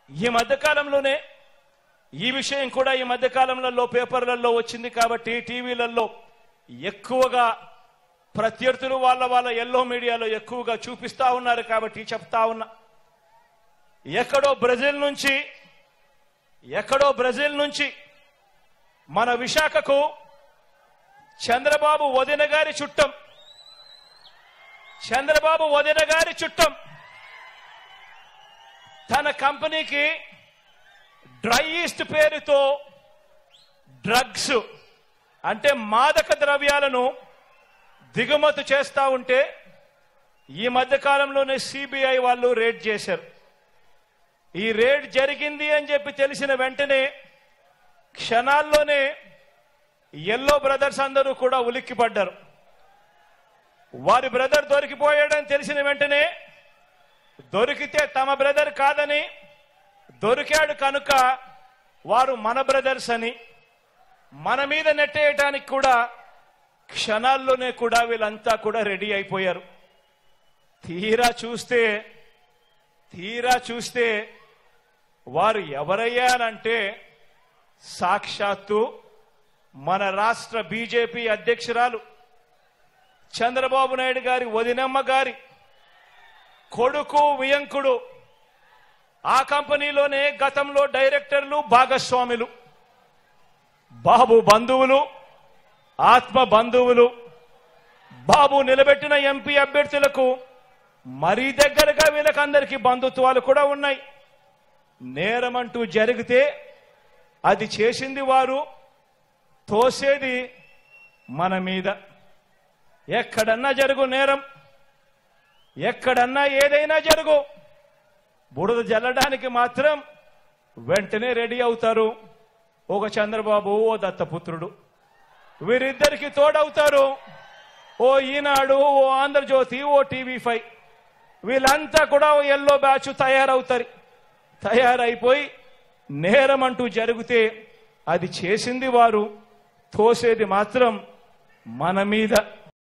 ఈ మధ్యకాలంలోనే ఈ విషయం కూడా ఈ మధ్యకాలంలో పేపర్లలో వచ్చింది కాబట్టి టీవీలలో ఎక్కువగా ప్రత్యర్థులు వాళ్ళ ఎల్లో మీడియాలో ఎక్కువగా చూపిస్తా ఉన్నారు కాబట్టి చెప్తా ఉన్నా. ఎక్కడో బ్రెజిల్ నుంచి మన విశాఖకు చంద్రబాబు వదిన గారి చుట్టం తన కంపెనీకి డ్రై ఈస్ట్ పేరుతో డ్రగ్స్ అంటే మాదక ద్రవ్యాలను దిగుమతి చేస్తా ఉంటే ఈ మధ్య కాలంలోనే సిబిఐ వాళ్ళు రేడ్ చేశారు. ఈ రేడ్ జరిగింది అని చెప్పి తెలిసిన వెంటనే క్షణాల్లోనే ఎల్లో బ్రదర్స్ అందరూ కూడా ఉలిక్కిపడ్డారు. వారి బ్రదర్ దొరికిపోయాడని తెలిసిన వెంటనే దొరికితే తమ బ్రదర్ కాదని, దొరికాడు కనుక వారు మన బ్రదర్స్ అని మన మీద నెట్టేయటానికి కూడా క్షణాల్లోనే కూడా వీళ్ళంతా కూడా రెడీ అయిపోయారు. తీరా చూస్తే వారు ఎవరయ్యారంటే సాక్షాత్తు మన రాష్ట్ర బీజేపీ అధ్యక్షురాలు చంద్రబాబు నాయుడు గారి వదినమ్మ గారి కొడుకు వియంకుడు. ఆ కంపెనీలోనే గతంలో డైరెక్టర్లు భాగస్వాములు, బాబు బంధువులు, ఆత్మ బంధువులు. బాబు నిలబెట్టిన ఎంపీ అభ్యర్థులకు మరీ దగ్గరగా వీళ్ళకందరికీ బంధుత్వాలు కూడా ఉన్నాయి. నేరమంటూ జరిగితే అది చేసింది వారు, తోసేది మన మీద. ఎక్కడన్నా జరుగు నేరం, ఎక్కడన్నా ఏదైనా జరుగు, బురద జల్లడానికి మాత్రం వెంటనే రెడీ అవుతారు. ఒక చంద్రబాబు, ఓ దత్తపుత్రుడు, వీరిద్దరికి తోడవుతారు ఓ ఈనాడు, ఓ ఆంధ్రజ్యోతి, ఓ టీవీ5. వీళ్ళంతా కూడా ఎల్లో బ్యాచ్ తయారైపోయి నేరం అంటూ జరిగితే అది చేసింది వారు, తోసేది మాత్రం మన మీద.